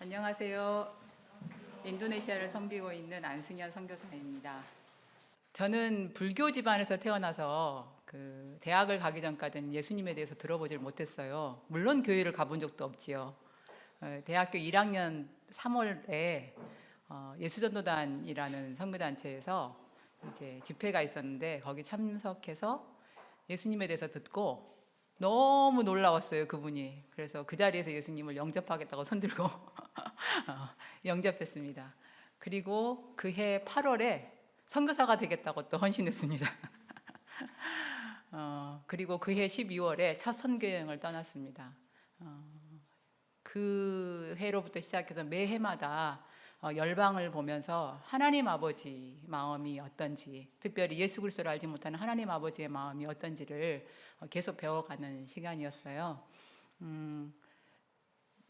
안녕하세요. 인도네시아를 섬기고 있는 안승현 선교사입니다. 저는 불교 집안에서 태어나서 대학을 가기 전까지는 예수님에 대해서 들어보질 못했어요. 물론 교회를 가본 적도 없지요. 대학교 1학년 3월에 예수전도단이라는 선교단체에서 이제 집회가 있었는데 거기 참석해서 예수님에 대해서 듣고 너무 놀라웠어요, 그분이. 그래서 그 자리에서 예수님을 영접하겠다고 손들고 영접했습니다. 그리고 그해 8월에 선교사가 되겠다고 또 헌신했습니다. 그리고 그해 12월에 첫 선교여행을 떠났습니다. 그 해로부터 시작해서 매해마다 열방을 보면서 하나님 아버지 마음이 어떤지, 특별히 예수 그리스도를 알지 못하는 하나님 아버지의 마음이 어떤지를 계속 배워가는 시간이었어요.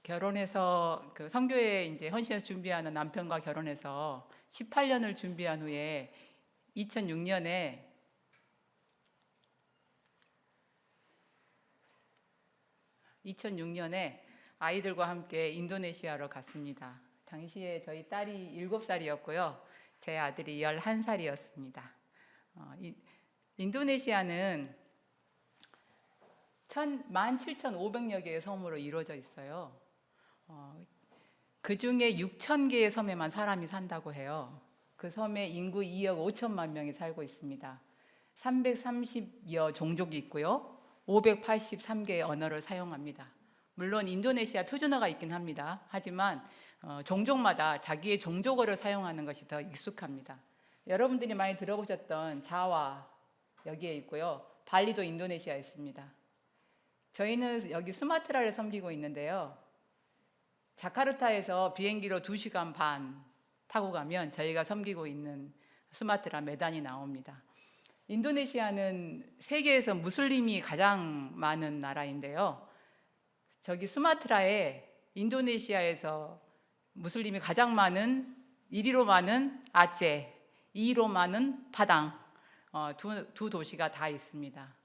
결혼해서 선교에 이제 헌신해서 준비하는 남편과 결혼해서 18년을 준비한 후에 2006년에 아이들과 함께 인도네시아로 갔습니다. 당시에 저희 딸이 7살이었고요. 제 아들이 11살이었습니다. 인도네시아는 17,500여 개의 섬으로 이루어져 있어요. 그 중에 6,000개의 섬에만 사람이 산다고 해요. 그 섬에 인구 2억 5천만 명이 살고 있습니다. 330여 종족이 있고요. 583개의 언어를 사용합니다. 물론 인도네시아 표준어가 있긴 합니다. 하지만 종족마다 자기의 종족어를 사용하는 것이 더 익숙합니다. 여러분들이 많이 들어보셨던 자와 여기에 있고요. 발리도 인도네시아에 있습니다. 저희는 여기 수마트라를 섬기고 있는데요. 자카르타에서 비행기로 2시간 반 타고 가면 저희가 섬기고 있는 수마트라 메단이 나옵니다. 인도네시아는 세계에서 무슬림이 가장 많은 나라인데요. 저기 수마트라에 인도네시아에서 무슬림이 가장 많은 1위로 많은 아체, 2위로 많은 파당, 두 도시가 다 있습니다.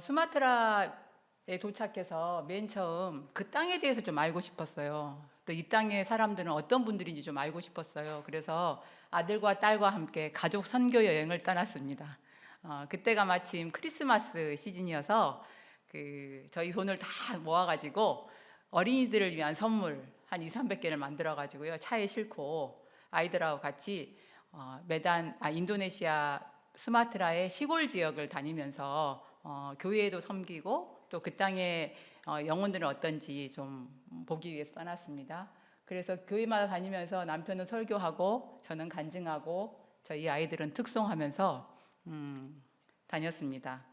수마트라에 도착해서 맨 처음 그 땅에 대해서 좀 알고 싶었어요. 또 이 땅의 사람들은 어떤 분들인지 좀 알고 싶었어요. 그래서 아들과 딸과 함께 가족 선교 여행을 떠났습니다. 그때가 마침 크리스마스 시즌이어서 저희 돈을 다 모아가지고 어린이들을 위한 선물 한 200~300개를 만들어가지고요. 차에 싣고 아이들하고 같이 인도네시아 수마트라의 시골 지역을 다니면서 교회에도 섬기고 또 그 땅의 영혼들은 어떤지 좀 보기 위해서 떠났습니다. 그래서 교회마다 다니면서 남편은 설교하고 저는 간증하고 저희 아이들은 특송하면서 다녔습니다.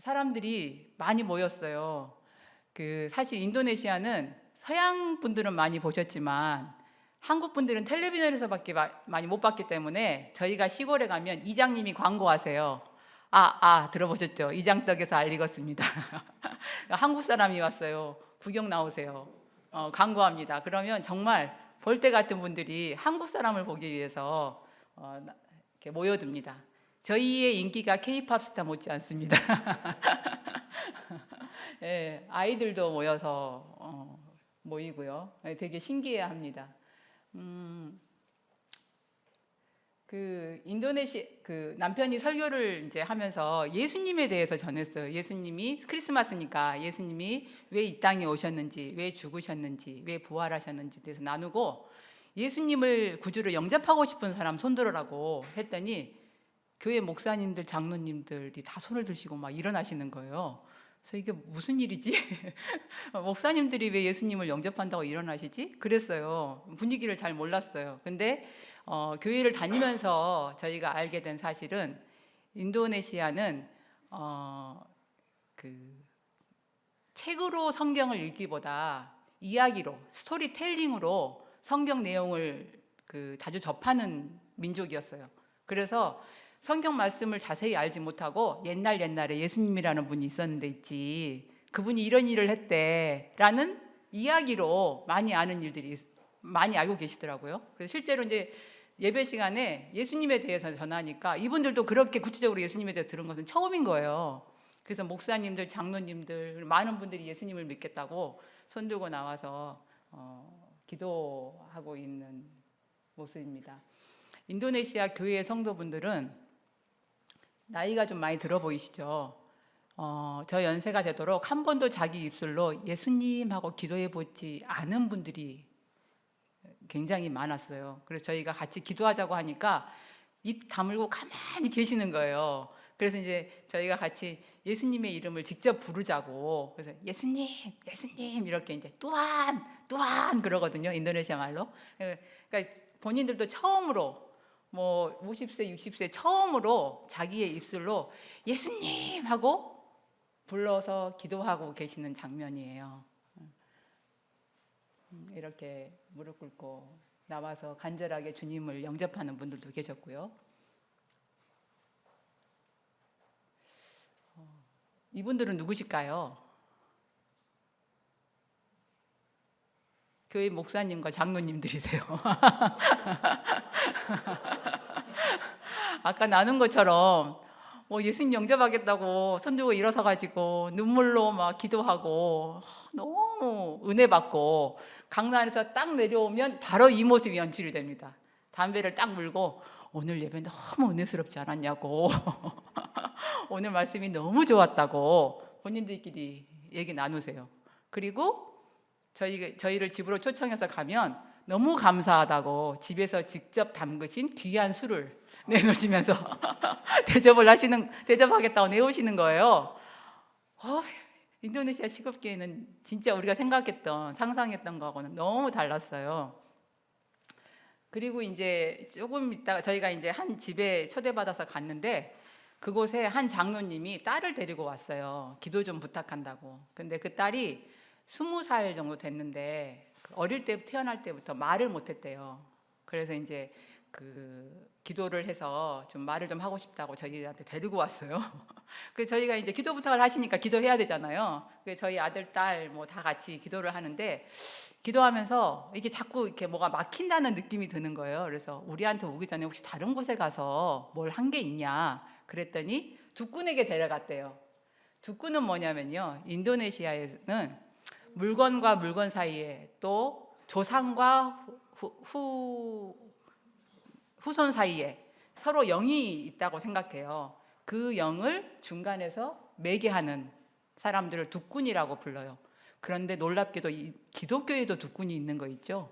사람들이 많이 모였어요. 사실 인도네시아는 서양 분들은 많이 보셨지만 한국 분들은 텔레비전에서밖에 많이 못 봤기 때문에 저희가 시골에 가면 이장님이 광고하세요. 들어보셨죠? 이장떡에서 알리겠습니다. 한국 사람이 왔어요. 구경 나오세요. 광고합니다. 그러면 정말 볼때 같은 분들이 한국 사람을 보기 위해서 이렇게 모여듭니다. 저희의 인기가 K-팝 스타 못지 않습니다. 예, 아이들도 모여서 모이고요. 되게 신기해합니다. 남편이 설교를 이제 하면서 예수님에 대해서 전했어요. 예수님이 크리스마스니까 예수님이 왜 이 땅에 오셨는지, 왜 죽으셨는지, 왜 부활하셨는지 대해서 나누고 예수님을 구주로 영접하고 싶은 사람 손들어라고 했더니 교회 목사님들, 장로님들이 다 손을 드시고 막 일어나시는 거예요. 그래서 이게 무슨 일이지? 목사님들이 왜 예수님을 영접한다고 일어나시지? 그랬어요. 분위기를 잘 몰랐어요. 근데 교회를 다니면서 저희가 알게 된 사실은 인도네시아는 책으로 성경을 읽기보다 이야기로, 스토리텔링으로 성경 내용을 자주 접하는 민족이었어요. 그래서 성경 말씀을 자세히 알지 못하고 옛날에 예수님이라는 분이 있었는데 있지, 그분이 이런 일을 했대라는 이야기로 많이 아는 일들이 많이 알고 계시더라고요. 그래서 실제로 이제 예배 시간에 예수님에 대해서 전하니까 이분들도 그렇게 구체적으로 예수님에 대해서 들은 것은 처음인 거예요. 그래서 목사님들, 장로님들 많은 분들이 예수님을 믿겠다고 손들고 나와서 기도하고 있는 모습입니다. 인도네시아 교회 성도분들은 나이가 좀 많이 들어 보이시죠? 저 연세가 되도록 한 번도 자기 입술로 예수님 하고 기도해 보지 않은 분들이 굉장히 많았어요. 그래서 저희가 같이 기도하자고 하니까 입 다물고 가만히 계시는 거예요. 그래서 이제 저희가 같이 예수님의 이름을 직접 부르자고, 그래서 예수님, 예수님 이렇게 이제 뚜한, 뚜한 그러거든요. 인도네시아 말로. 그러니까 본인들도 처음으로 뭐 50세, 60세 처음으로 자기의 입술로 예수님 하고 불러서 기도하고 계시는 장면이에요. 이렇게 무릎 꿇고 나와서 간절하게 주님을 영접하는 분들도 계셨고요. 이분들은 누구실까요? 교회 목사님과 장로님들이세요. 아까 나눈 것처럼 뭐 예수님 영접하겠다고 손들고 일어서 가지고 눈물로 막 기도하고 너무 은혜 받고 강단에서 딱 내려오면 바로 이 모습이 연출이 됩니다. 담배를 딱 물고 오늘 예배 너무 은혜스럽지 않았냐고 오늘 말씀이 너무 좋았다고 본인들끼리 얘기 나누세요. 그리고 저희를 집으로 초청해서 가면 너무 감사하다고 집에서 직접 담그신 귀한 술을 내놓으시면서 대접하겠다고 내오시는 거예요. 인도네시아 식업계는 진짜 우리가 생각했던, 상상했던 거하고는 너무 달랐어요. 그리고 이제 조금 있다가 저희가 이제 한 집에 초대받아서 갔는데 그곳에 한 장로님이 딸을 데리고 왔어요. 기도 좀 부탁한다고. 근데 그 딸이 20살 정도 됐는데 어릴 때 태어날 때부터 말을 못했대요. 그래서 이제 그 기도를 해서 좀 말을 좀 하고 싶다고 저희한테 데리고 왔어요. 그래서 저희가 이제 기도 부탁을 하시니까 기도해야 되잖아요. 그래서 저희 아들, 딸 뭐 다 같이 기도를 하는데 기도하면서 이게 자꾸 이렇게 뭐가 막힌다는 느낌이 드는 거예요. 그래서 우리한테 오기 전에 혹시 다른 곳에 가서 뭘 한 게 있냐 그랬더니 두꾼에게 데려갔대요. 두꾼은 뭐냐면요, 인도네시아에는 물건과 물건 사이에 또 조상과 후손 사이에 서로 영이 있다고 생각해요. 그 영을 중간에서 매개하는 사람들을 두꾼이라고 불러요. 그런데 놀랍게도 이 기독교에도 두꾼이 있는 거 있죠.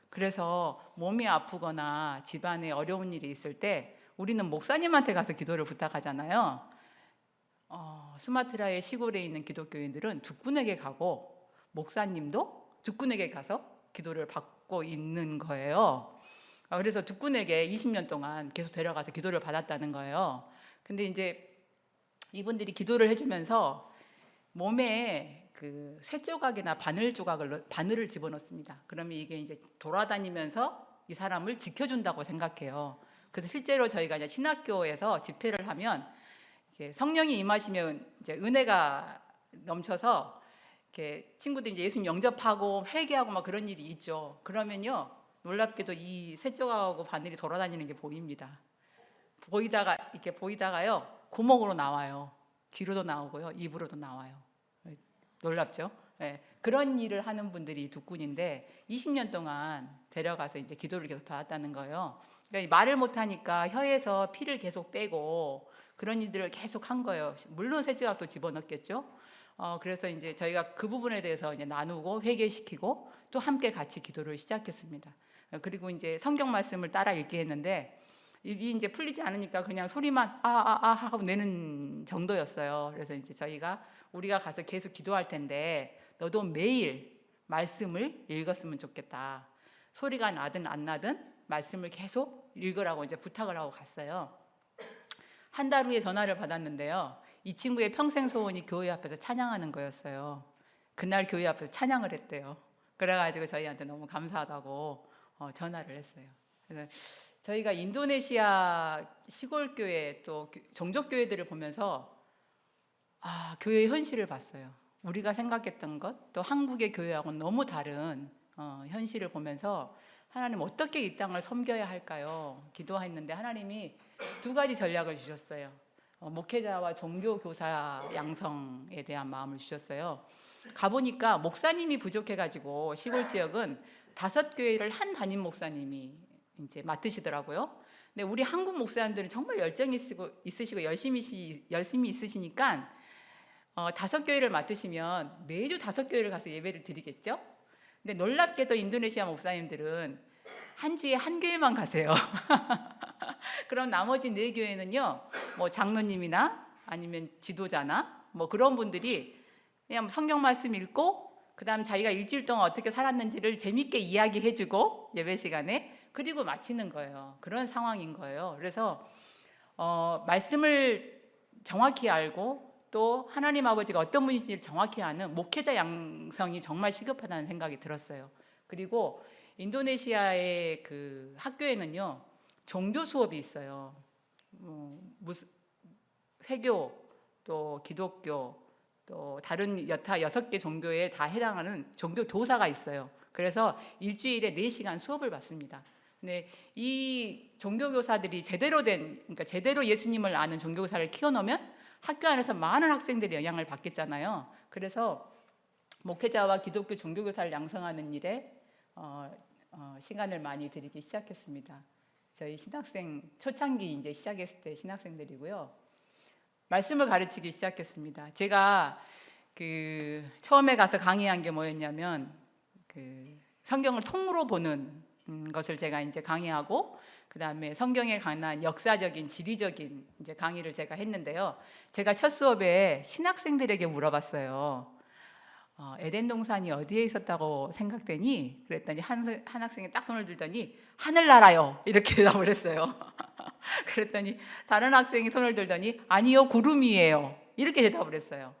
그래서 몸이 아프거나 집안에 어려운 일이 있을 때 우리는 목사님한테 가서 기도를 부탁하잖아요. 수마트라의 시골에 있는 기독교인들은 두꾼에게 가고 목사님도 두꾼에게 가서 기도를 받고 있는 거예요. 그래서 두꾼에게 20년 동안 계속 데려가서 기도를 받았다는 거예요. 근데 이제 이분들이 기도를 해주면서 몸에 그 쇠조각이나 바늘을 집어넣습니다. 그러면 이게 이제 돌아다니면서 이 사람을 지켜준다고 생각해요. 그래서 실제로 저희가 이제 신학교에서 집회를 하면 이렇게 성령이 임하시면 이제 은혜가 넘쳐서 이렇게 친구들이 이제 예수님 영접하고 회개하고 막 그런 일이 있죠. 그러면요, 놀랍게도 이 쇠조각하고 바늘이 돌아다니는 게 보입니다. 보이다가요 구멍으로 나와요. 귀로도 나오고요, 입으로도 나와요. 놀랍죠? 네. 그런 일을 하는 분들이 두꾼인데 20년 동안 데려가서 이제 기도를 계속 받았다는 거예요. 그러니까 말을 못하니까 혀에서 피를 계속 빼고 그런 일들을 계속 한 거예요. 물론 쇠조각도 집어넣겠죠. 그래서 이제 저희가 그 부분에 대해서 이제 나누고 회개시키고 또 함께 같이 기도를 시작했습니다. 그리고 이제 성경 말씀을 따라 읽게 했는데 입이 이제 풀리지 않으니까 그냥 소리만 하고 내는 정도였어요. 그래서 이제 우리가 가서 계속 기도할 텐데 너도 매일 말씀을 읽었으면 좋겠다. 소리가 나든 안 나든 말씀을 계속 읽으라고 이제 부탁을 하고 갔어요. 한 달 후에 전화를 받았는데요. 이 친구의 평생 소원이 교회 앞에서 찬양하는 거였어요. 그날 교회 앞에서 찬양을 했대요. 그래가지고 저희한테 너무 감사하다고 전화를 했어요. 그래서 저희가 인도네시아 시골 교회 또 종족 교회들을 보면서 교회의 현실을 봤어요. 우리가 생각했던 것, 또 한국의 교회하고는 너무 다른 현실을 보면서 하나님 어떻게 이 땅을 섬겨야 할까요? 기도했는데 하나님이 두 가지 전략을 주셨어요. 목회자와 종교교사 양성에 대한 마음을 주셨어요. 가보니까 목사님이 부족해가지고 시골 지역은 5교회를 한 담임 목사님이 이제 맡으시더라고요. 근데 우리 한국 목사님들은 정말 열정이 있으시고 열심히 있으시니까 5교회를 맡으시면 매주 5교회를 가서 예배를 드리겠죠. 근데 놀랍게도 인도네시아 목사님들은 한 주에 한 교회만 가세요. 그럼 나머지 4교회는요, 뭐 장로님이나 아니면 지도자나 뭐 그런 분들이 그냥 성경 말씀 읽고 그다음 자기가 일주일 동안 어떻게 살았는지를 재밌게 이야기해주고 예배 시간에 그리고 마치는 거예요. 그런 상황인 거예요. 그래서 말씀을 정확히 알고 또 하나님 아버지가 어떤 분인지 정확히 아는 목회자 양성이 정말 시급하다는 생각이 들었어요. 그리고 인도네시아의 그 학교에는요, 종교 수업이 있어요. 무슨 회교, 또 기독교, 또 다른 여타 6개 종교에 다 해당하는 종교 교사가 있어요. 그래서 일주일에 4시간 수업을 받습니다. 근데 이 종교 교사들이 그러니까 제대로 예수님을 아는 종교 교사를 키워놓으면 학교 안에서 많은 학생들이 영향을 받겠잖아요. 그래서 목회자와 기독교 종교 교사를 양성하는 일에 시간을 많이 들이기 시작했습니다. 저희 신학생 초창기 이제 시작했을 때 신학생들이고요. 말씀을 가르치기 시작했습니다. 제가 처음에 가서 강의한 게 뭐였냐면 성경을 통으로 보는 것을 제가 이제 강의하고 그다음에 성경에 관한 역사적인 지리적인 이제 강의를 제가 했는데요. 제가 첫 수업에 신학생들에게 물어봤어요. 에덴 동산이 어디에 있었다고 생각되니? 그랬더니 한 학생이 딱 손을 들더니 하늘나라요 이렇게 대답을 했어요. 그랬더니 다른 학생이 손을 들더니 아니요 구름 위에요 이렇게 대답을 했어요.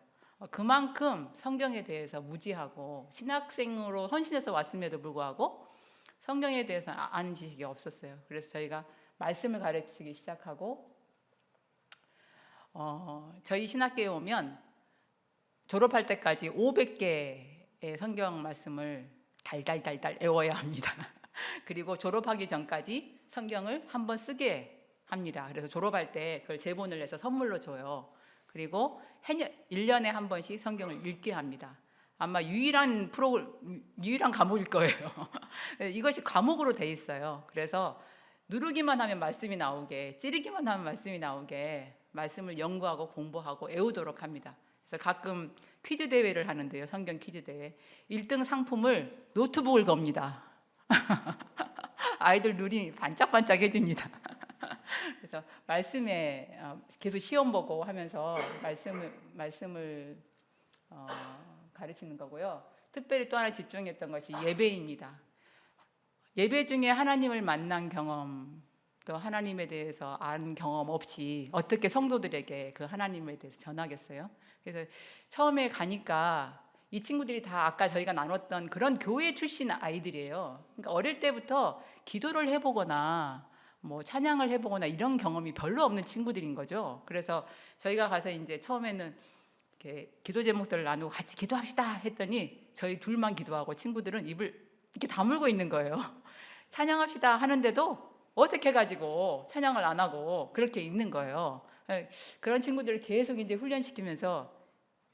그만큼 성경에 대해서 무지하고 신학생으로 헌신해서 왔음에도 불구하고 성경에 대해서 아는 지식이 없었어요. 그래서 저희가 말씀을 가르치기 시작하고 저희 신학교에 오면 졸업할 때까지 500개의 성경 말씀을 달달달달 외워야 합니다. 그리고 졸업하기 전까지 성경을 한번 쓰게 합니다. 그래서 졸업할 때 그걸 제본을 내서 선물로 줘요. 그리고 1년에 한 번씩 성경을 읽게 합니다. 아마 유일한 과목일 거예요. 이것이 과목으로 돼 있어요. 그래서 누르기만 하면 말씀이 나오게, 찌르기만 하면 말씀이 나오게 말씀을 연구하고 공부하고 외우도록 합니다. 그래서 가끔 퀴즈 대회를 하는데요. 성경 퀴즈 대회. 1등 상품을 노트북을 겁니다. 아이들 눈이 반짝반짝해집니다. 그래서 말씀에 계속 시험 보고 하면서 말씀을 가르치는 거고요. 특별히 또 하나 집중했던 것이 예배입니다. 예배 중에 하나님을 만난 경험, 또 하나님에 대해서 아는 경험 없이 어떻게 성도들에게 그 하나님에 대해서 전하겠어요? 그래서 처음에 가니까 이 친구들이 다 아까 저희가 나눴던 그런 교회 출신 아이들이에요. 그러니까 어릴 때부터 기도를 해보거나 뭐 찬양을 해보거나 이런 경험이 별로 없는 친구들인 거죠. 그래서 저희가 가서 이제 처음에는 이렇게 기도 제목들을 나누고 같이 기도합시다 했더니 저희 둘만 기도하고 친구들은 입을 이렇게 다물고 있는 거예요. 찬양합시다 하는데도 어색해가지고 찬양을 안 하고 그렇게 있는 거예요. 그런 친구들을 계속 이제 훈련시키면서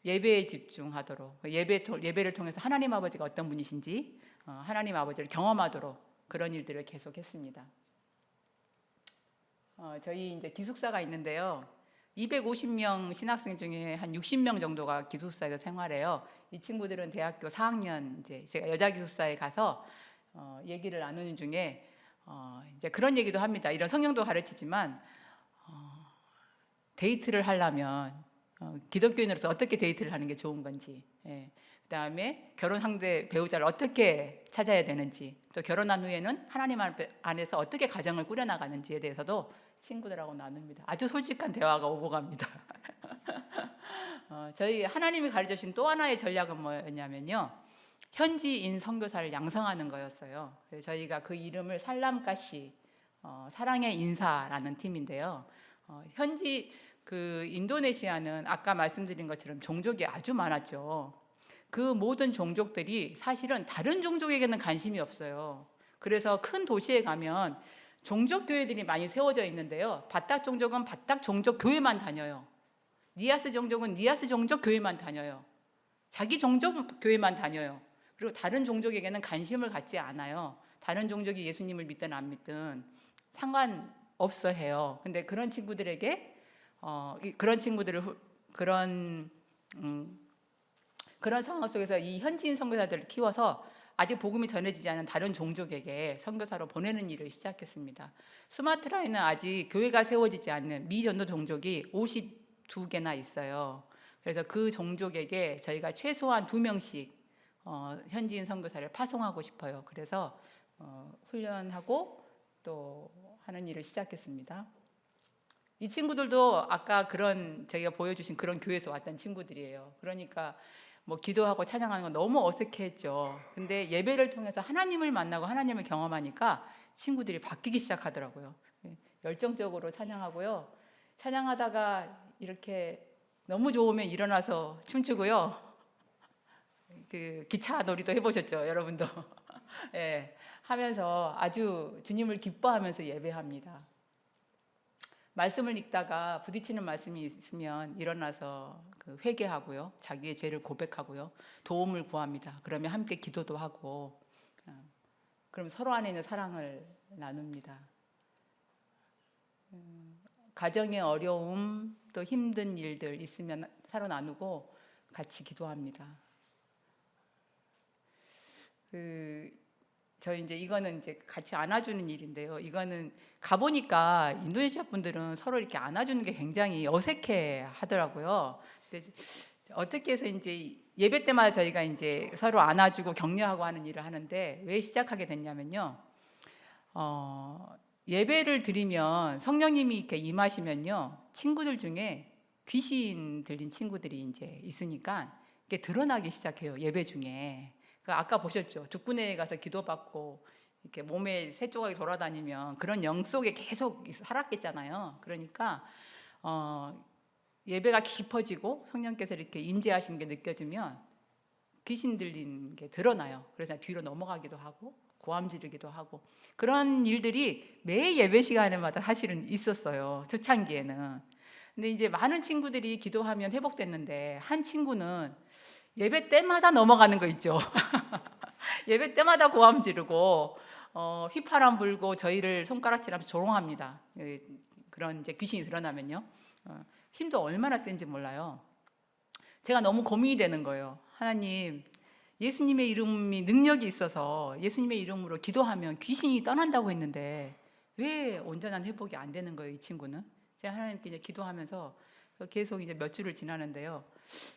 예배에 집중하도록, 예배를 통해서 하나님 아버지가 어떤 분이신지 하나님 아버지를 경험하도록 그런 일들을 계속했습니다. 저희 이제 기숙사가 있는데요. 250명 신학생 중에 한 60명 정도가 기숙사에서 생활해요. 이 친구들은 대학교 4학년 이제 제가 여자 기숙사에 가서 얘기를 나누는 중에 이제 그런 얘기도 합니다. 이런 성경도 가르치지만 데이트를 하려면 기독교인으로서 어떻게 데이트를 하는 게 좋은 건지, 그다음에 결혼 상대 배우자를 어떻게 찾아야 되는지, 또 결혼한 후에는 하나님 안에서 어떻게 가정을 꾸려나가는지에 대해서도 친구들하고 나눕니다. 아주 솔직한 대화가 오고 갑니다. 저희 하나님이 가르쳐주신 또 하나의 전략은 뭐였냐면요, 현지인 선교사를 양성하는 거였어요. 그래서 저희가 그 이름을 살람가시 사랑의 인사라는 팀인데요. 현지 그 인도네시아는 아까 말씀드린 것처럼 종족이 아주 많았죠. 그 모든 종족들이 사실은 다른 종족에게는 관심이 없어요. 그래서 큰 도시에 가면 종족 교회들이 많이 세워져 있는데요. 바딱 종족은 바딱 종족 교회만 다녀요. 니아스 종족은 니아스 종족 교회만 다녀요. 자기 종족 교회만 다녀요. 그리고 다른 종족에게는 관심을 갖지 않아요. 다른 종족이 예수님을 믿든 안 믿든 상관없어 해요. 근데 그런 친구들에게 그런 친구들을 그런 상황 속에서 이 현지인 선교사들을 키워서 아직 복음이 전해지지 않은 다른 종족에게 선교사로 보내는 일을 시작했습니다. 수마트라에는 아직 교회가 세워지지 않는 미전도 종족이 52개나 있어요. 그래서 그 종족에게 저희가 최소한 2명씩 현지인 선교사를 파송하고 싶어요. 그래서 훈련하고 또 하는 일을 시작했습니다. 이 친구들도 아까 그런 저희가 보여주신 그런 교회에서 왔던 친구들이에요. 그러니까 뭐 기도하고 찬양하는 건 너무 어색했죠. 근데 예배를 통해서 하나님을 만나고 하나님을 경험하니까 친구들이 바뀌기 시작하더라고요. 열정적으로 찬양하고요. 찬양하다가 이렇게 너무 좋으면 일어나서 춤추고요. 그 기차 놀이도 해보셨죠, 여러분도? 예, 하면서 아주 주님을 기뻐하면서 예배합니다. 말씀을 읽다가 부딪히는 말씀이 있으면 일어나서 회개하고요, 자기의 죄를 고백하고요, 도움을 구합니다. 그러면 함께 기도도 하고, 그럼 서로 안에 있는 사랑을 나눕니다. 가정의 어려움 또 힘든 일들 있으면 서로 나누고 같이 기도합니다. 저희 이제 이거는 이제 같이 안아주는 일인데요. 이거는 가보니까 인도네시아 분들은 서로 이렇게 안아주는 게 굉장히 어색해 하더라고요. 근데 어떻게 해서 이제 예배 때마다 저희가 이제 서로 안아주고 격려하고 하는 일을 하는데 왜 시작하게 됐냐면요. 예배를 드리면 성령님이 이렇게 임하시면요, 친구들 중에 귀신 들린 친구들이 이제 있으니까 이게 드러나기 시작해요. 예배 중에. 아까 보셨죠? 죽군에 가서 기도받고 이렇게 몸에 새 조각이 돌아다니면 그런 영 속에 계속 살았겠잖아요. 그러니까 예배가 깊어지고 성령께서 이렇게 임재하시는 게 느껴지면 귀신 들린 게 드러나요. 그래서 뒤로 넘어가기도 하고 고함 지르기도 하고 그런 일들이 매 예배 시간마다 사실은 있었어요. 초창기에는. 근데 이제 많은 친구들이 기도하면 회복됐는데 한 친구는 예배 때마다 넘어가는 거 있죠. 예배 때마다 고함 지르고 휘파람 불고 저희를 손가락질하면서 조롱합니다. 그런 이제 귀신이 드러나면요. 힘도 얼마나 센지 몰라요. 제가 너무 고민이 되는 거예요. 하나님, 예수님의 이름이 능력이 있어서 예수님의 이름으로 기도하면 귀신이 떠난다고 했는데 왜 온전한 회복이 안 되는 거예요, 이 친구는? 제가 하나님께 이제 기도하면서 계속 이제 몇 주를 지나는데요.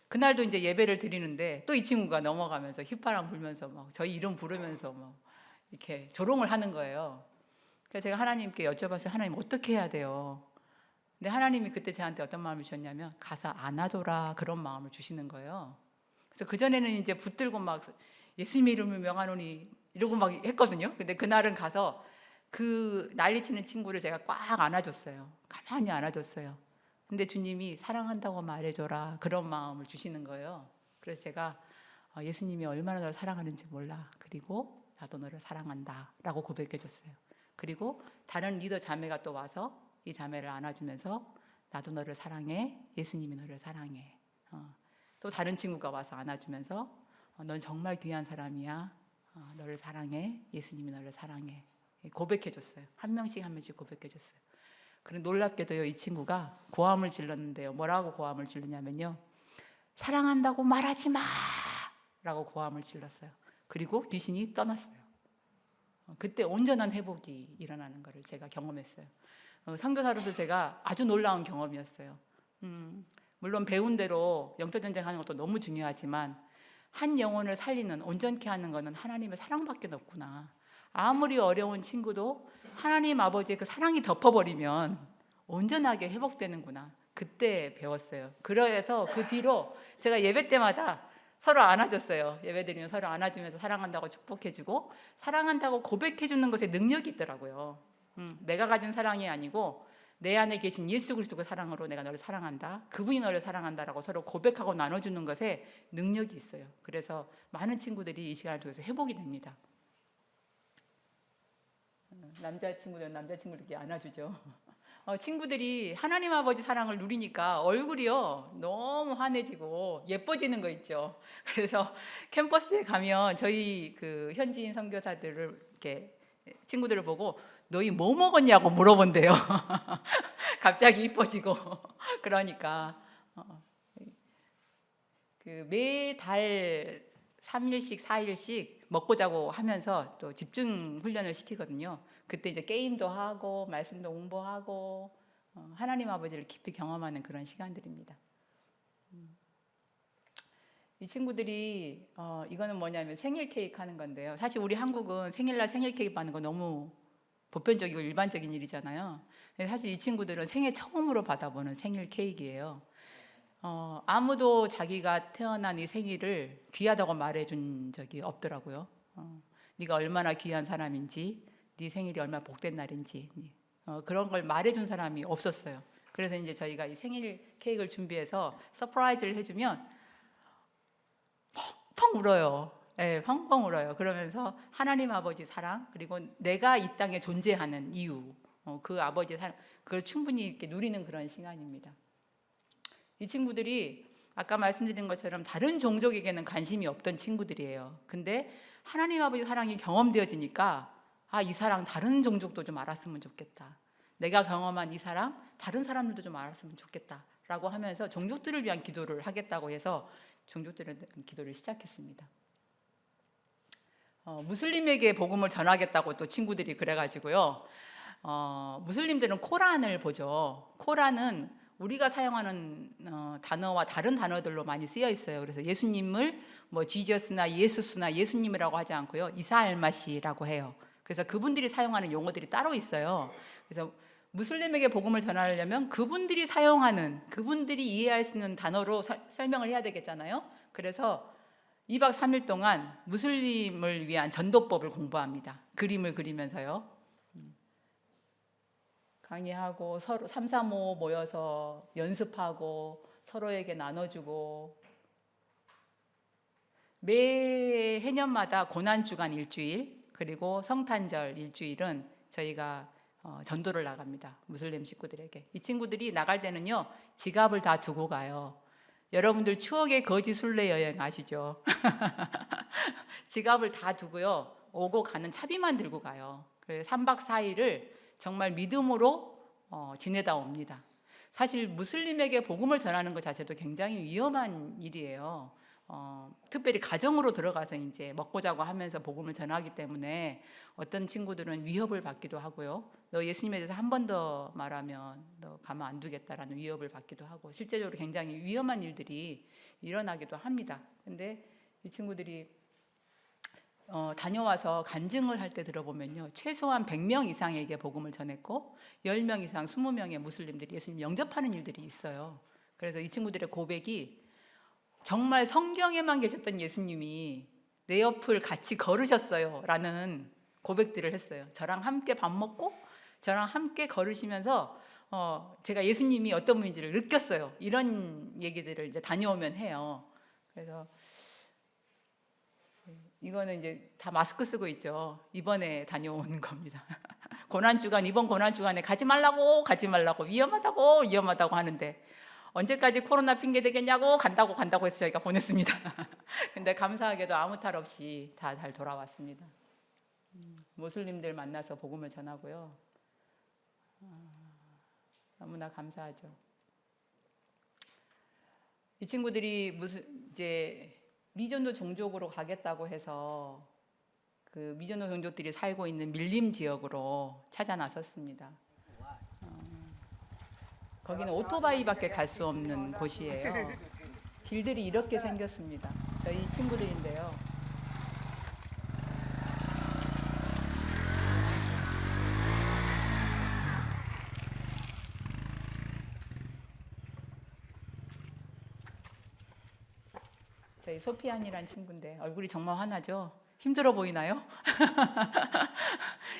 그날도 이제 예배를 드리는데 또 이 친구가 넘어가면서 휘파람 불면서 막 저희 이름 부르면서 막 이렇게 조롱을 하는 거예요. 그래서 제가 하나님께 여쭤봤어요. 하나님 어떻게 해야 돼요? 근데 하나님이 그때 저한테 어떤 마음을 주셨냐면 가서 안아줘라 그런 마음을 주시는 거예요. 그래서 그전에는 이제 붙들고 막 예수님의 이름을 명하노니 이러고 막 했거든요. 근데 그날은 가서 그 난리치는 친구를 제가 꽉 안아줬어요. 가만히 안아줬어요. 근데 주님이 사랑한다고 말해줘라 그런 마음을 주시는 거예요. 그래서 제가 예수님이 얼마나 너를 사랑하는지 몰라. 그리고 나도 너를 사랑한다 라고 고백해줬어요. 그리고 다른 리더 자매가 또 와서 이 자매를 안아주면서 나도 너를 사랑해. 예수님이 너를 사랑해. 또 다른 친구가 와서 안아주면서 넌 정말 귀한 사람이야. 너를 사랑해. 예수님이 너를 사랑해. 고백해줬어요. 한 명씩 한 명씩 고백해줬어요. 그리고 놀랍게도요, 이 친구가 고함을 질렀는데요. 뭐라고 고함을 질르냐면요, 사랑한다고 말하지 마! 라고 고함을 질렀어요. 그리고 귀신이 떠났어요. 그때 온전한 회복이 일어나는 것을 제가 경험했어요. 선교사로서 제가 아주 놀라운 경험이었어요. 물론 배운 대로 영적 전쟁하는 것도 너무 중요하지만 한 영혼을 살리는, 온전케 하는 것은 하나님의 사랑밖에 없구나. 아무리 어려운 친구도 하나님 아버지의 그 사랑이 덮어버리면 온전하게 회복되는구나. 그때 배웠어요. 그래서 그 뒤로 제가 예배 때마다 서로 안아줬어요. 예배 드리면 서로 안아주면서 사랑한다고 축복해주고 사랑한다고 고백해주는 것에 능력이 있더라고요. 내가 가진 사랑이 아니고 내 안에 계신 예수 그리스도의 사랑으로 내가 너를 사랑한다. 그분이 너를 사랑한다라고 서로 고백하고 나눠주는 것에 능력이 있어요. 그래서 많은 친구들이 이 시간을 통해서 회복이 됩니다. 남자친구들이 안아주죠. 친구들이 하나님 아버지 사랑을 누리니까 얼굴이요 너무 환해지고 예뻐지는 거 있죠. 그래서 캠퍼스에 가면 저희 그 현지인 선교사들을 이렇게 친구들을 보고 너희 뭐 먹었냐고 물어본대요. 갑자기 이뻐지고 그러니까 그 매달 3일씩 4일씩 먹고 자고 하면서 또 집중 훈련을 시키거든요. 그때 이제 게임도 하고 말씀도 공부하고 하나님 아버지를 깊이 경험하는 그런 시간들입니다. 이 친구들이 이거는 뭐냐면 생일 케이크 하는 건데요. 사실 우리 한국은 생일날 생일 케이크 받는 거 너무 보편적이고 일반적인 일이잖아요. 근데 사실 이 친구들은 생애 처음으로 받아보는 생일 케이크예요. 아무도 자기가 태어난 이 생일을 귀하다고 말해준 적이 없더라고요. 네가 얼마나 귀한 사람인지, 네 생일이 얼마나 복된 날인지 그런 걸 말해준 사람이 없었어요. 그래서 이제 저희가 이 생일 케이크를 준비해서 서프라이즈를 해주면 펑펑 울어요. 네, 펑펑 울어요. 그러면서 하나님 아버지 사랑 그리고 내가 이 땅에 존재하는 이유, 그 아버지 사랑 그걸 충분히 이렇게 누리는 그런 시간입니다. 이 친구들이 아까 말씀드린 것처럼 다른 종족에게는 관심이 없던 친구들이에요. 근데 하나님 아버지 사랑이 경험되어지니까 이 사랑 다른 종족도 좀 알았으면 좋겠다. 내가 경험한 이 사랑 다른 사람들도 좀 알았으면 좋겠다 라고 하면서 종족들을 위한 기도를 하겠다고 해서 종족들에 대한 기도를 시작했습니다. 무슬림에게 복음을 전하겠다고 또 친구들이 그래가지고요. 무슬림들은 코란을 보죠. 코란은 우리가 사용하는 단어와 다른 단어들로 많이 쓰여 있어요. 그래서 예수님을 뭐 지저스나 예수스나 예수님이라고 하지 않고요. 이사 알마시라고 해요. 그래서 그분들이 사용하는 용어들이 따로 있어요. 그래서 무슬림에게 복음을 전하려면 그분들이 사용하는 그분들이 이해할 수 있는 단어로 설명을 해야 되겠잖아요. 그래서 2박 3일 동안 무슬림을 위한 전도법을 공부합니다. 그림을 그리면서요. 강의하고 서로 3, 3, 5 모여서 연습하고 서로에게 나눠주고 매 해년마다 고난주간 일주일 그리고 성탄절 일주일은 저희가 전도를 나갑니다. 무슬림 식구들에게. 이 친구들이 나갈 때는요 지갑을 다 두고 가요. 여러분들 추억의 거지 순례 여행 아시죠? 지갑을 다 두고요 오고 가는 차비만 들고 가요. 그래서 3박 4일을 정말 믿음으로 지내다 옵니다. 사실 무슬림에게 복음을 전하는 것 자체도 굉장히 위험한 일이에요. 특별히 가정으로 들어가서 이제 먹고 자고 하면서 복음을 전하기 때문에 어떤 친구들은 위협을 받기도 하고요. 너 예수님에 대해서 한 번 더 말하면 너 가만 안 두겠다라는 위협을 받기도 하고 실제적으로 굉장히 위험한 일들이 일어나기도 합니다. 근데 이 친구들이 다녀와서 간증을 할 때 들어보면요 최소한 100명 이상에게 복음을 전했고 10명 이상 20명의 무슬림들이 예수님 영접하는 일들이 있어요. 그래서 이 친구들의 고백이 정말 성경에만 계셨던 예수님이 내 옆을 같이 걸으셨어요 라는 고백들을 했어요. 저랑 함께 밥 먹고 저랑 함께 걸으시면서 제가 예수님이 어떤 분인지를 느꼈어요. 이런 얘기들을 이제 다녀오면 해요. 그래서 이거는 이제 다 마스크 쓰고 있죠. 이번에 다녀온 겁니다. 고난주간 이번 고난주간에 가지 말라고 위험하다고 하는데 언제까지 코로나 핑계 대겠냐고 간다고 해서 저희가 보냈습니다. 근데 감사하게도 아무 탈 없이 다 잘 돌아왔습니다. 무슬림들 만나서 복음을 전하고요. 너무나 감사하죠. 이 친구들이 이제 미전도 종족으로 가겠다고 해서 그 미전도 종족들이 살고 있는 밀림 지역으로 찾아 나섰습니다. 거기는 오토바이밖에 갈 수 없는 곳이에요. 길들이 이렇게 생겼습니다. 저희 친구들인데요. 저희 소피안이란 친구인데 얼굴이 정말 환하죠? 힘들어 보이나요?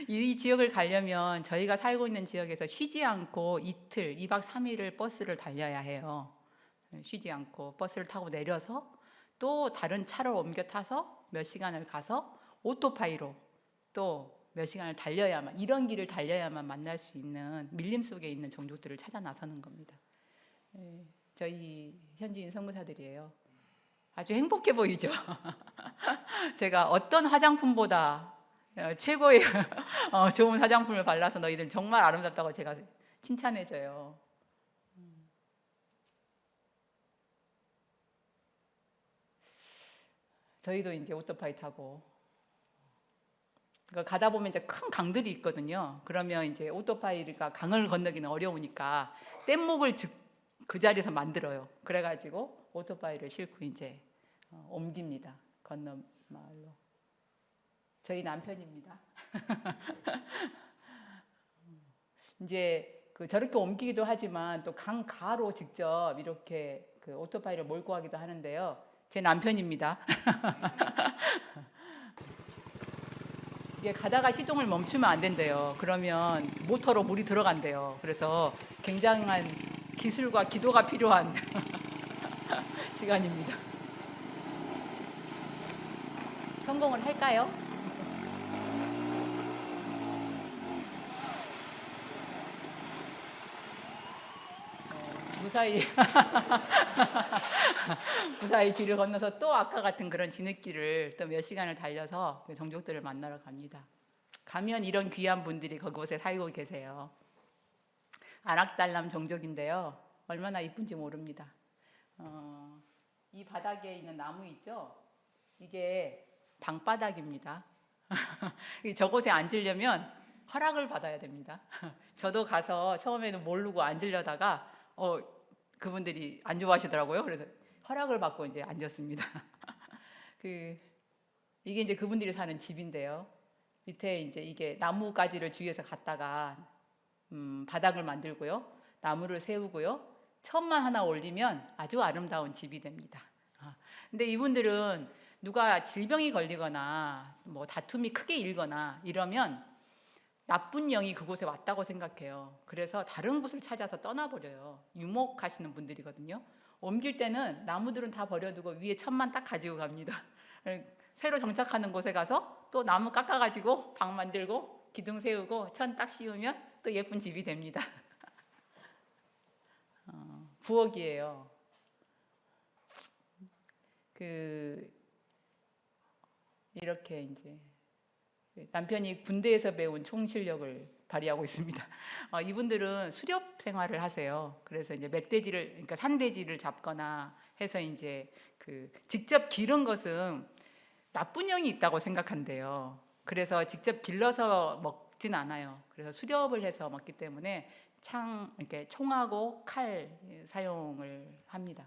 이 지역을 가려면 저희가 살고 있는 지역에서 쉬지 않고 이틀, 2박 3일을 버스를 달려야 해요. 쉬지 않고 버스를 타고 내려서 또 다른 차로 옮겨 타서 몇 시간을 가서 오토바이로 또 몇 시간을 달려야만, 이런 길을 달려야만 만날 수 있는 밀림 속에 있는 종족들을 찾아 나서는 겁니다. 저희 현지인 선교사들이에요. 아주 행복해 보이죠? 제가 어떤 화장품보다 최고의 좋은 화장품을 발라서 너희들 정말 아름답다고 제가 칭찬해줘요. 저희도 이제 오토바이 타고 그러니까 가다 보면 이제 큰 강들이 있거든요. 그러면 이제 오토바이가 강을 건너기는 어려우니까 뗏목을 그 자리에서 만들어요. 그래가지고 오토바이를 싣고 이제 옮깁니다. 건너 마을로. 저희 남편입니다. 이제 저렇게 옮기기도 하지만 또 강가로 직접 이렇게 그 오토바이를 몰고 가기도 하는데요. 제 남편입니다. 이게 가다가 시동을 멈추면 안 된대요. 그러면 모터로 물이 들어간대요. 그래서 굉장한 기술과 기도가 필요한 시간입니다. 성공을 할까요? 무사히 무사히 길을 건너서 또 아까 같은 그런 진흙길을 또 몇 시간을 달려서 종족들을 만나러 갑니다. 가면 이런 귀한 분들이 그곳에 살고 계세요. 아낙달람 종족인데요. 얼마나 이쁜지 모릅니다. 이 바닥에 있는 나무 있죠? 이게 방바닥입니다. 저곳에 앉으려면 허락을 받아야 됩니다. 저도 가서 처음에는 모르고 앉으려다가 그분들이 안 좋아하시더라고요. 그래서 허락을 받고 이제 앉았습니다. 이게 이제 그분들이 사는 집인데요. 밑에 이제 이게 나무가지를 주위에서 갖다가 바닥을 만들고요, 나무를 세우고요, 천만 하나 올리면 아주 아름다운 집이 됩니다. 근데 이분들은 누가 질병이 걸리거나 뭐 다툼이 크게 일거나 이러면 나쁜 영이 그곳에 왔다고 생각해요. 그래서 다른 곳을 찾아서 떠나버려요. 유목하시는 분들이거든요. 옮길 때는 나무들은 다 버려두고 위에 천만 딱 가지고 갑니다. 새로 정착하는 곳에 가서 또 나무 깎아가지고 방 만들고 기둥 세우고 천 딱 씌우면 또 예쁜 집이 됩니다. 부엌이에요. 이렇게 이제 남편이 군대에서 배운 총 실력을 발휘하고 있습니다. 이분들은 수렵 생활을 하세요. 그래서 이제 멧돼지를, 그러니까 산돼지를 잡거나 해서 이제 직접 기른 것은 나쁜 영이 있다고 생각한대요. 그래서 직접 길러서 먹진 않아요. 그래서 수렵을 해서 먹기 때문에 이렇게 총하고 칼 사용을 합니다.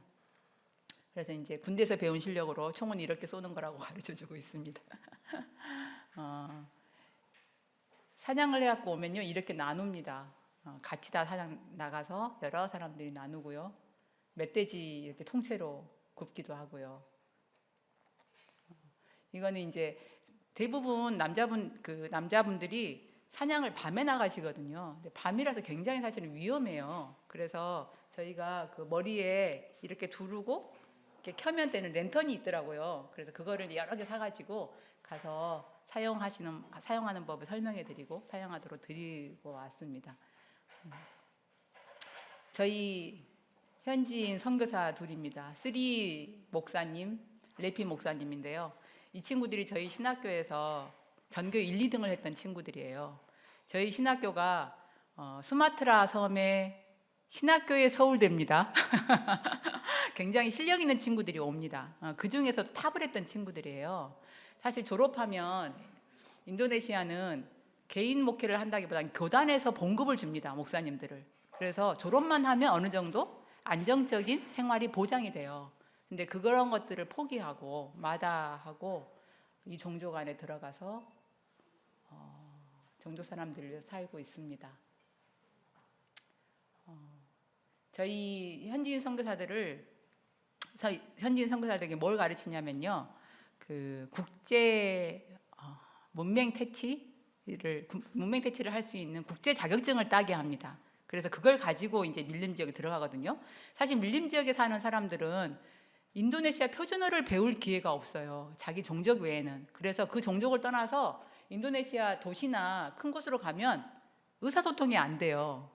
그래서 이제 군대에서 배운 실력으로 총은 이렇게 쏘는 거라고 가르쳐주고 있습니다. 사냥을 해갖고 오면요, 이렇게 나눕니다. 같이 다 사냥 나가서 여러 사람들이 나누고요, 멧돼지 이렇게 통째로 굽기도 하고요. 이거는 이제 대부분 남자분들이 사냥을 밤에 나가시거든요. 근데 밤이라서 굉장히 사실은 위험해요. 그래서 저희가 머리에 이렇게 두르고 이렇게 켜면 되는 랜턴이 있더라고요. 그래서 그거를 여러 개 사가지고 가서 사용하는 법을 설명해드리고 사용하도록 드리고 왔습니다. 저희 현지인 선교사 둘입니다. 쓰리 목사님, 레피 목사님인데요. 이 친구들이 저희 신학교에서 전교 1, 2등을 했던 친구들이에요. 저희 신학교가 수마트라 섬의 신학교의 서울대입니다. 굉장히 실력 있는 친구들이 옵니다. 그 중에서도 탑을 했던 친구들이에요. 사실 졸업하면 인도네시아는 개인 목회를 한다기보다는 교단에서 봉급을 줍니다, 목사님들을. 그래서 졸업만 하면 어느 정도 안정적인 생활이 보장이 돼요. 근데 그런 것들을 포기하고 마다하고 이 종족 안에 들어가서 종족 사람들을 위해서 살고 있습니다. 저희 현지인 선교사들에게 뭘 가르치냐면요, 국제 문맹 퇴치를 할 수 있는 국제 자격증을 따게 합니다. 그래서 그걸 가지고 이제 밀림 지역에 들어가거든요. 사실 밀림 지역에 사는 사람들은 인도네시아 표준어를 배울 기회가 없어요, 자기 종족 외에는. 그래서 그 종족을 떠나서 인도네시아 도시나 큰 곳으로 가면 의사소통이 안 돼요.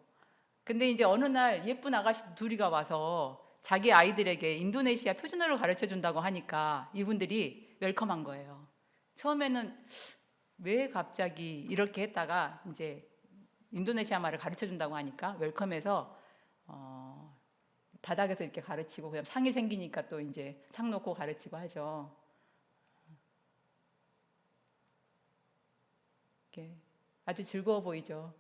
근데 이제 어느 날 예쁜 아가씨 둘이가 와서 자기 아이들에게 인도네시아 표준어를 가르쳐 준다고 하니까 이분들이 웰컴한 거예요. 처음에는 왜 갑자기 이렇게 했다가 이제 인도네시아 말을 가르쳐 준다고 하니까 웰컴해서 바닥에서 이렇게 가르치고, 그냥 상이 생기니까 또 이제 상 놓고 가르치고 하죠. 이렇게 아주 즐거워 보이죠.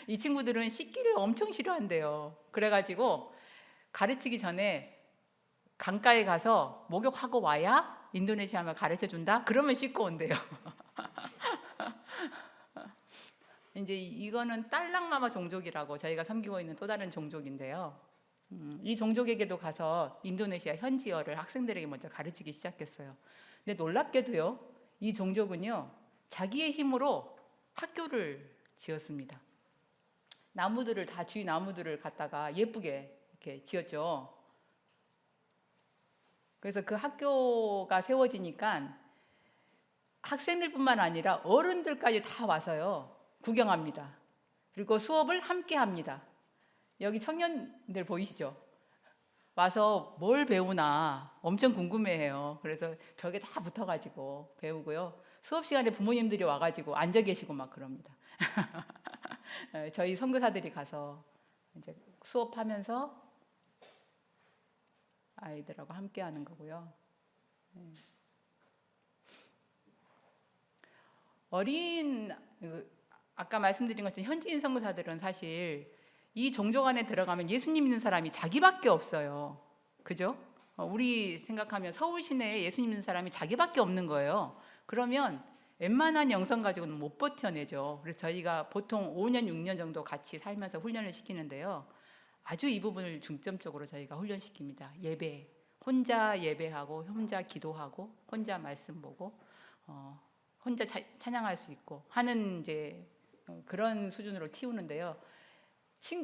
이 친구들은 씻기를 엄청 싫어한대요. 그래가지고 가르치기 전에 강가에 가서 목욕하고 와야 인도네시아 말 가르쳐 준다? 그러면 씻고 온대요. 이제 이거는 딸랑마마 종족이라고 저희가 섬기고 있는 또 다른 종족인데요. 이 종족에게도 가서 인도네시아 현지어를 학생들에게 먼저 가르치기 시작했어요. 근데 놀랍게도요, 이 종족은요, 자기의 힘으로 학교를 지었습니다. 나무들을 다 주위 나무들을 갖다가 예쁘게 이렇게 지었죠. 그래서 그 학교가 세워지니까 학생들뿐만 아니라 어른들까지 다 와서요, 구경합니다. 그리고 수업을 함께 합니다. 여기 청년들 보이시죠? 와서 뭘 배우나 엄청 궁금해해요. 그래서 벽에 다 붙어가지고 배우고요. 수업 시간에 부모님들이 와가지고 앉아 계시고 막 그럽니다. 저희 선교사들이 가서 이제 수업하면서 아이들하고 함께 하는 거고요. 아까 말씀드린 것처럼 현지인 선교사들은 사실 이 종족 안에 들어가면 예수님 믿는 사람이 자기밖에 없어요. 그죠? 우리 생각하면 서울 시내에 예수님 믿는 사람이 자기밖에 없는 거예요. 그러면 웬만한 영성 가지고는 못 버텨내죠. 그래서 저희가 보통 5년, 6년 정도 같이 살면서 훈련을 시키는데요. 아주 이 부분을 중점적으로 저희가 훈련시킵니다. 예배, 혼자 예배하고, 혼자 기도하고, 혼자 말씀 보고, 혼자 찬양할 수 있고 하는 이제 그런 수준으로 키우는데요.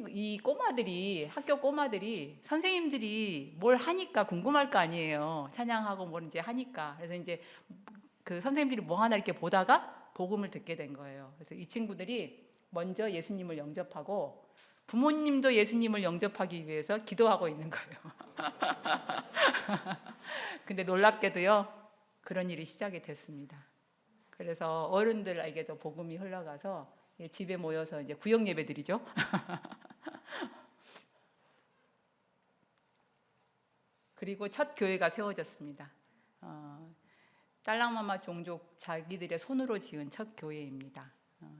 이 꼬마들이, 학교 꼬마들이 선생님들이 뭘 하니까 궁금할 거 아니에요. 찬양하고 뭘 이제 하니까. 그래서 이제 그 선생님들이 뭐 하나 이렇게 보다가 복음을 듣게 된 거예요. 그래서 이 친구들이 먼저 예수님을 영접하고 부모님도 예수님을 영접하기 위해서 기도하고 있는 거예요. 근데 놀랍게도요, 그런 일이 시작이 됐습니다. 그래서 어른들에게도 복음이 흘러가서 집에 모여서 이제 구역 예배드리죠. 그리고 첫 교회가 세워졌습니다. 딸랑마마 종족 자기들의 손으로 지은 첫 교회입니다.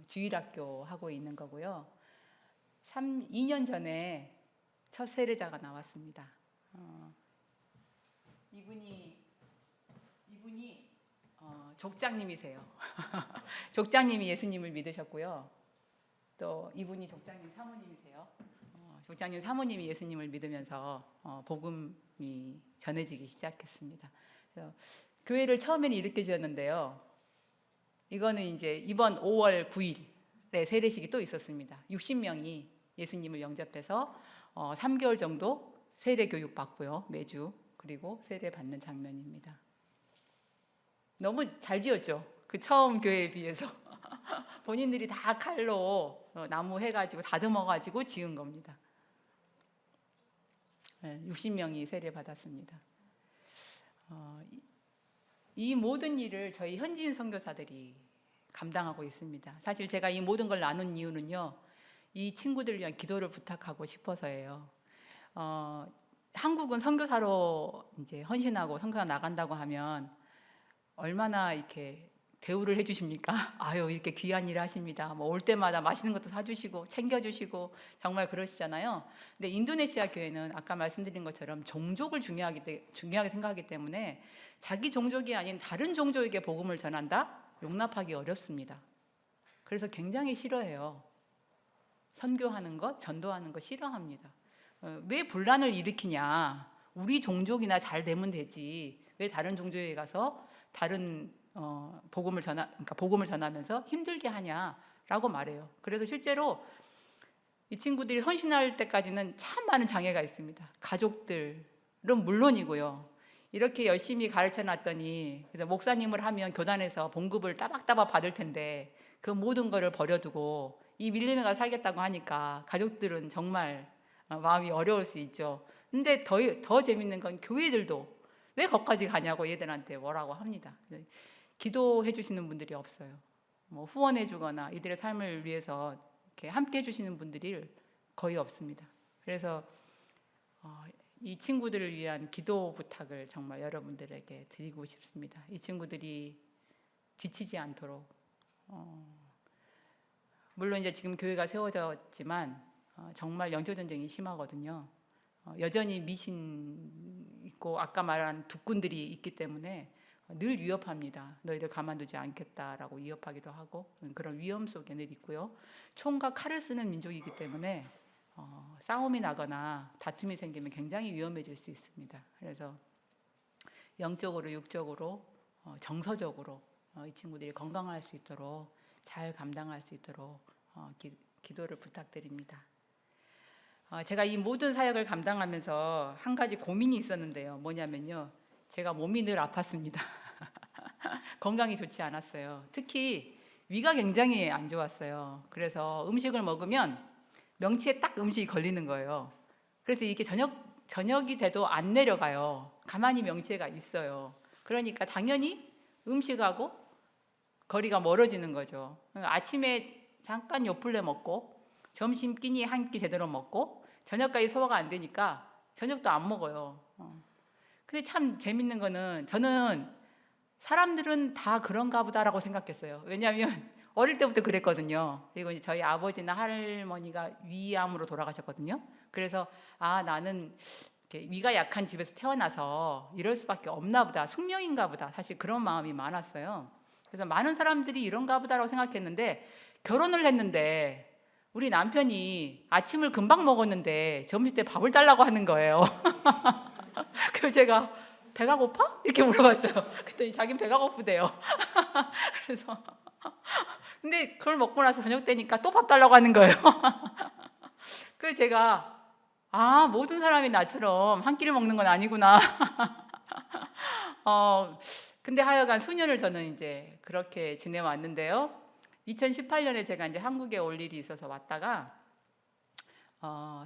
주일학교 하고 있는 거고요. 2년 전에 첫 세례자가 나왔습니다. 이분이 족장님이세요. 족장님이 예수님을 믿으셨고요. 또 이분이 족장님 사모님이세요. 족장님 사모님이 예수님을 믿으면서 복음이 전해지기 시작했습니다. 그래서 교회를 처음에는 이렇게 지었는데요. 이거는 이제 이번 5월 9일에 세례식이 또 있었습니다. 60명이 예수님을 영접해서 3개월 정도 세례 교육 받고요, 매주. 그리고 세례 받는 장면입니다. 너무 잘 지었죠? 그 처음 교회에 비해서. 본인들이 다 칼로 나무 해가지고 다듬어가지고 지은 겁니다. 60명이 세례 받았습니다. 이 모든 일을 저희 현지인 선교사들이 감당하고 있습니다. 사실 제가 이 모든 걸 나눈 이유는요, 이 친구들을 위한 기도를 부탁하고 싶어서예요. 한국은 선교사로 이제 헌신하고 선교사 나간다고 하면 얼마나 이렇게 대우를 해주십니까? 아유, 이렇게 귀한 일을 하십니다. 뭐 올 때마다 맛있는 것도 사주시고 챙겨주시고 정말 그러시잖아요. 근데 인도네시아 교회는 아까 말씀드린 것처럼 종족을 중요하게 생각하기 때문에 자기 종족이 아닌 다른 종족에게 복음을 전한다? 용납하기 어렵습니다. 그래서 굉장히 싫어해요. 선교하는 것, 전도하는 것 싫어합니다. 왜 분란을 일으키냐? 우리 종족이나 잘 되면 되지. 왜 다른 종족에 가서 다른 복음을 전하면서 힘들게 하냐라고 말해요. 그래서 실제로 이 친구들이 헌신할 때까지는 참 많은 장애가 있습니다. 가족들은 물론이고요. 이렇게 열심히 가르쳐 놨더니, 그래서 목사님을 하면 교단에서 봉급을 따박따박 받을 텐데 그 모든 거를 버려두고 이 밀림에 가서 살겠다고 하니까 가족들은 정말 마음이 어려울 수 있죠. 근데 더 재밌는 건 교회들도 왜 거기까지 가냐고 얘들한테 뭐라고 합니다. 기도해 주시는 분들이 없어요. 뭐 후원해 주거나 이들의 삶을 위해서 이렇게 함께 해 주시는 분들이 거의 없습니다. 그래서 이 친구들을 위한 기도 부탁을 정말 여러분들에게 드리고 싶습니다. 이 친구들이 지치지 않도록, 물론 이제 지금 교회가 세워졌지만 정말 영적 전쟁이 심하거든요. 여전히 미신 있고 아까 말한 국군들이 있기 때문에 늘 위협합니다. 너희들 가만두지 않겠다라고 위협하기도 하고 그런 위험 속에 늘 있고요. 총과 칼을 쓰는 민족이기 때문에 싸움이 나거나 다툼이 생기면 굉장히 위험해질 수 있습니다. 그래서 영적으로, 육적으로, 정서적으로 이 친구들이 건강할 수 있도록, 잘 감당할 수 있도록 기도를 부탁드립니다. 제가 이 모든 사역을 감당하면서 한 가지 고민이 있었는데요. 뭐냐면요, 제가 몸이 늘 아팠습니다. 건강이 좋지 않았어요. 특히 위가 굉장히 안 좋았어요. 그래서 음식을 먹으면 명치에 딱 음식이 걸리는 거예요. 그래서 이게 저녁이 돼도 안 내려가요. 가만히 명치가 있어요. 그러니까 당연히 음식하고 거리가 멀어지는 거죠. 아침에 잠깐 요플레 먹고 점심 끼니 한 끼 제대로 먹고 저녁까지 소화가 안 되니까 저녁도 안 먹어요. 근데 참 재밌는 거는 저는 사람들은 다 그런가 보다라고 생각했어요. 왜냐하면 어릴 때부터 그랬거든요. 그리고 이제 저희 아버지나 할머니가 위암으로 돌아가셨거든요. 그래서 나는 이렇게 위가 약한 집에서 태어나서 이럴 수밖에 없나 보다, 숙명인가 보다, 사실 그런 마음이 많았어요. 그래서 많은 사람들이 이런가 보다라고 생각했는데 결혼을 했는데 우리 남편이 아침을 금방 먹었는데 점심 때 밥을 달라고 하는 거예요. 그래서 제가 배가 고파? 이렇게 물어봤어요. 그랬더니 자기는 배가 고프대요. 그래서 근데 그걸 먹고 나서 저녁 때니까 또 밥 달라고 하는 거예요. 그래서 제가 모든 사람이 나처럼 한 끼를 먹는 건 아니구나. 근데 하여간 수년을 저는 이제 그렇게 지내왔는데요. 2018년에 제가 이제 한국에 올 일이 있어서 왔다가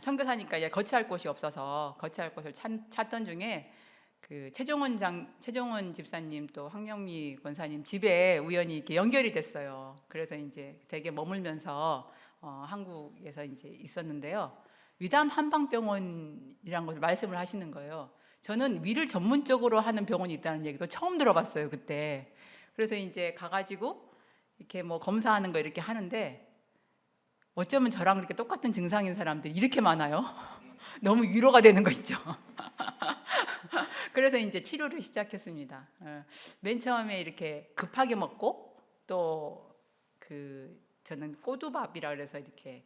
선교사니까 이제 거치할 곳이 없어서 거치할 곳을 찾던 중에 그 최종원 집사님 또 황영미 권사님 집에 우연히 이렇게 연결이 됐어요. 그래서 이제 되게 머물면서 한국에서 이제 있었는데요. 위담 한방병원이라는 것을 말씀을 하시는 거예요. 저는 위를 전문적으로 하는 병원이 있다는 얘기도 처음 들어봤어요, 그때. 그래서 이제 가가지고 이렇게 뭐 검사하는 거 이렇게 하는데 어쩌면 저랑 그렇게 똑같은 증상인 사람들이 이렇게 많아요. 너무 위로가 되는 거 있죠. 그래서 이제 치료를 시작했습니다. 맨 처음에 이렇게 급하게 먹고 또 저는 꼬두밥이라 그래서 이렇게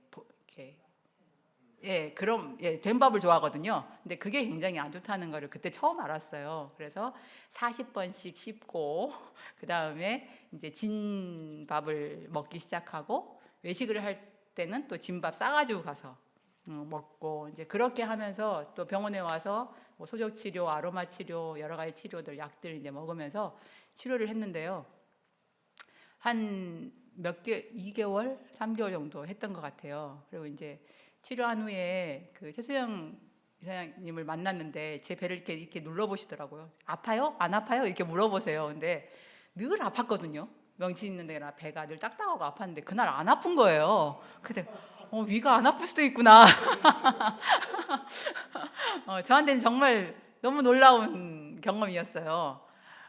된 밥을 좋아하거든요. 근데 그게 굉장히 안 좋다는 거를 그때 처음 알았어요. 그래서 40번씩 씹고 그 다음에 이제 진 밥을 먹기 시작하고 외식을 할 때는 또 진밥 싸가지고 가서 먹고 이제 그렇게 하면서 또 병원에 와서 뭐 소적 치료, 아로마 치료, 여러 가지 치료들, 약들 이제 먹으면서 치료를 했는데요. 한 2개월, 3개월 정도 했던 것 같아요. 그리고 이제 치료한 후에 그 최수영 이사장님을 만났는데 제 배를 이렇게 눌러보시더라고요. 아파요? 안 아파요? 이렇게 물어보세요. 근데 늘 아팠거든요. 명치 있는 데나 배가 늘 딱딱하고 아팠는데 그날 안 아픈 거예요. 그때 위가 안 아플 수도 있구나. 저한테는 정말 너무 놀라운 경험이었어요.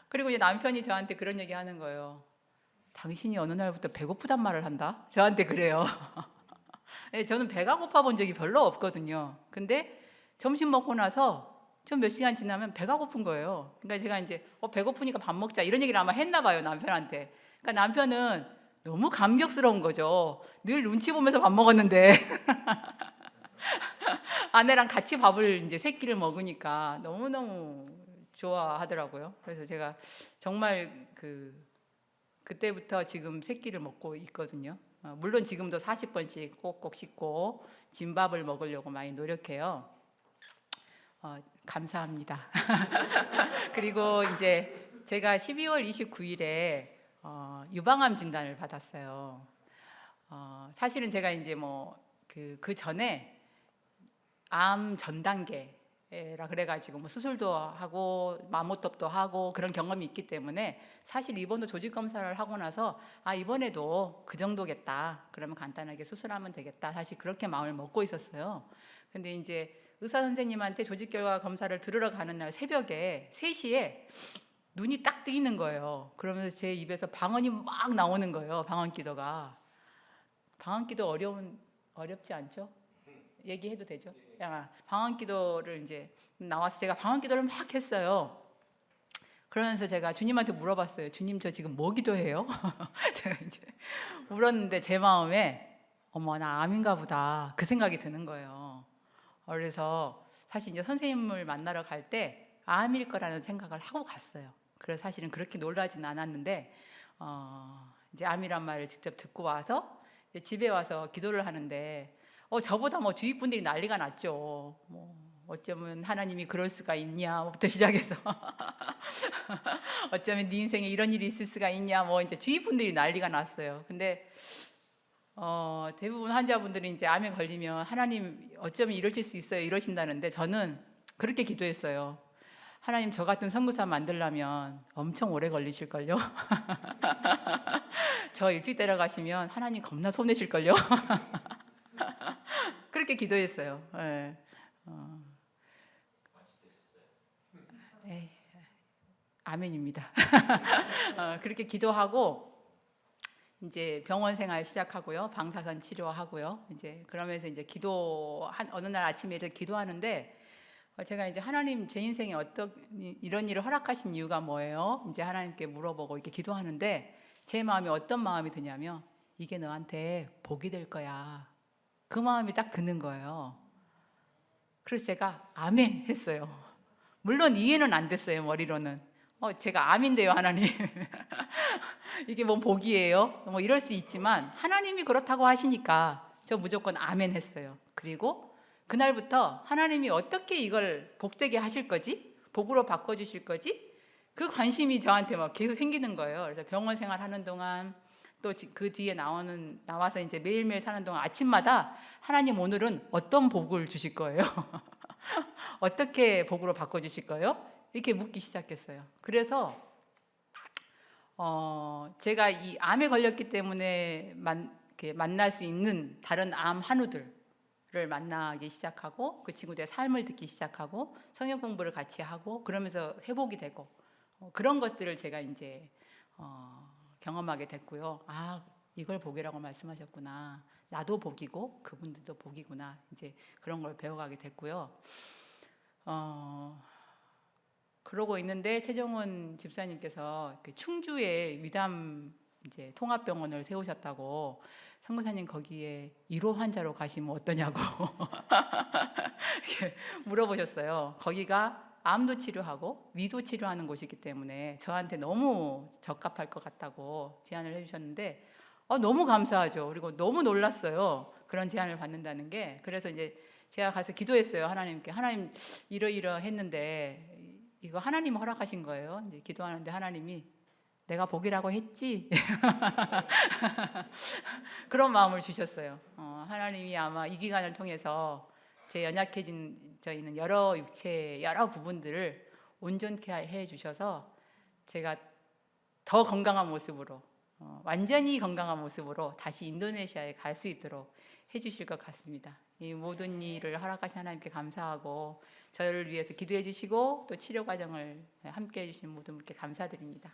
그리고 이제 남편이 저한테 그런 얘기 하는 거예요. 당신이 어느 날부터 배고프단 말을 한다? 저한테 그래요. 저는 배가 고파 본 적이 별로 없거든요. 근데 점심 먹고 나서 좀 몇 시간 지나면 배가 고픈 거예요. 그러니까 제가 이제 배고프니까 밥 먹자 이런 얘기를 아마 했나 봐요, 남편한테. 그러니까 남편은 너무 감격스러운 거죠. 늘 눈치 보면서 밥 먹었는데 아내랑 같이 밥을 이제 세 끼를 먹으니까 너무너무 좋아하더라고요. 그래서 제가 정말 그때부터 지금 세 끼를 먹고 있거든요. 물론 지금도 40번씩 꼭꼭 씹고 진밥을 먹으려고 많이 노력해요. 감사합니다. 그리고 이제 제가 12월 29일에 유방암 진단을 받았어요. 사실은 제가 이제 뭐 그 전에 암 전 단계라 그래가지고 뭐 수술도 하고 마모톱도 하고 그런 경험이 있기 때문에 사실 이번도 조직 검사를 하고 나서 이번에도 그 정도겠다. 그러면 간단하게 수술하면 되겠다. 사실 그렇게 마음을 먹고 있었어요. 근데 이제 의사 선생님한테 조직 결과 검사를 들으러 가는 날 새벽에 3시에 눈이 딱 뜨이는 거예요. 그러면서 제 입에서 방언이 막 나오는 거예요. 방언기도가. 방언기도 어렵지 않죠? 얘기해도 되죠? 방언기도를 이제 나와서 제가 방언기도를 막 했어요. 그러면서 제가 주님한테 물어봤어요. 주님, 저 지금 뭐 기도해요? 제가 이제 물었는데 제 마음에 어머, 나 암인가 보다 그 생각이 드는 거예요. 그래서 사실 이제 선생님을 만나러 갈 때 암일 거라는 생각을 하고 갔어요. 그래서 사실은 그렇게 놀라진 않았는데 이제 암이란 말을 직접 듣고 와서 집에 와서 기도를 하는데 저보다 뭐 주위 분들이 난리가 났죠. 뭐 어쩌면 하나님이 그럴 수가 있냐부터 시작해서 어쩌면 네 인생에 이런 일이 있을 수가 있냐, 뭐 이제 주위 분들이 난리가 났어요. 근데 대부분 환자분들이 이제 암에 걸리면 하나님 어쩌면 이러실 수 있어요 이러신다는데 저는 그렇게 기도했어요. 하나님, 저 같은 선교사 만들려면 엄청 오래 걸리실걸요. 저 일찍 데려가시면 하나님 겁나 손해실걸요. 그렇게 기도했어요. 네. 아멘입니다. 그렇게 기도하고 이제 병원 생활 시작하고요. 방사선 치료하고요. 이제 그러면서 이제 어느 날 아침에 이렇게 기도하는데 제가 이제 하나님, 제 인생에 이런 일을 허락하신 이유가 뭐예요? 이제 하나님께 물어보고 이렇게 기도하는데 제 마음이 어떤 마음이 드냐면 이게 너한테 복이 될 거야. 그 마음이 딱 드는 거예요. 그래서 제가 아멘 했어요. 물론 이해는 안 됐어요, 머리로는. 제가 암인데요, 하나님. 이게 뭔 복이에요? 뭐 이럴 수 있지만 하나님이 그렇다고 하시니까 저 무조건 아멘 했어요. 그리고 그날부터 하나님이 어떻게 이걸 복되게 하실 거지? 복으로 바꿔주실 거지? 그 관심이 저한테 막 계속 생기는 거예요. 그래서 병원 생활하는 동안 또 그 뒤에 나와서 이제 매일매일 사는 동안 아침마다 하나님, 오늘은 어떤 복을 주실 거예요? 어떻게 복으로 바꿔주실 거예요? 이렇게 묻기 시작했어요. 그래서 제가 이 암에 걸렸기 때문에 만날 수 있는 다른 암 한우들을 만나기 시작하고 그 친구들의 삶을 듣기 시작하고 성경 공부를 같이 하고 그러면서 회복이 되고 그런 것들을 제가 이제 경험하게 됐고요. 이걸 복이라고 말씀하셨구나. 나도 복이고 그분들도 복이구나. 이제 그런 걸 배워가게 됐고요. 그러고 있는데 최정원 집사님께서 충주에 위담 이제 통합병원을 세우셨다고, 선교사님 거기에 1호 환자로 가시면 어떠냐고 이렇게 물어보셨어요. 거기가 암도 치료하고 위도 치료하는 곳이기 때문에 저한테 너무 적합할 것 같다고 제안을 해주셨는데 너무 감사하죠. 그리고 너무 놀랐어요. 그런 제안을 받는다는 게. 그래서 이제 제가 가서 기도했어요. 하나님께. 하나님, 이러이러했는데 이거 하나님 허락하신 거예요. 이제 기도하는데 하나님이 내가 복이라고 했지? 그런 마음을 주셨어요. 하나님이 아마 이 기간을 통해서 제 연약해진 저희는 여러 육체 여러 부분들을 온전케 해 주셔서 제가 더 건강한 모습으로 완전히 건강한 모습으로 다시 인도네시아에 갈 수 있도록 해주실 것 같습니다. 이 모든 일을 허락하신 하나님께 감사하고 저를 위해서 기도해 주시고 또 치료 과정을 함께 해주신 모든 분께 감사드립니다.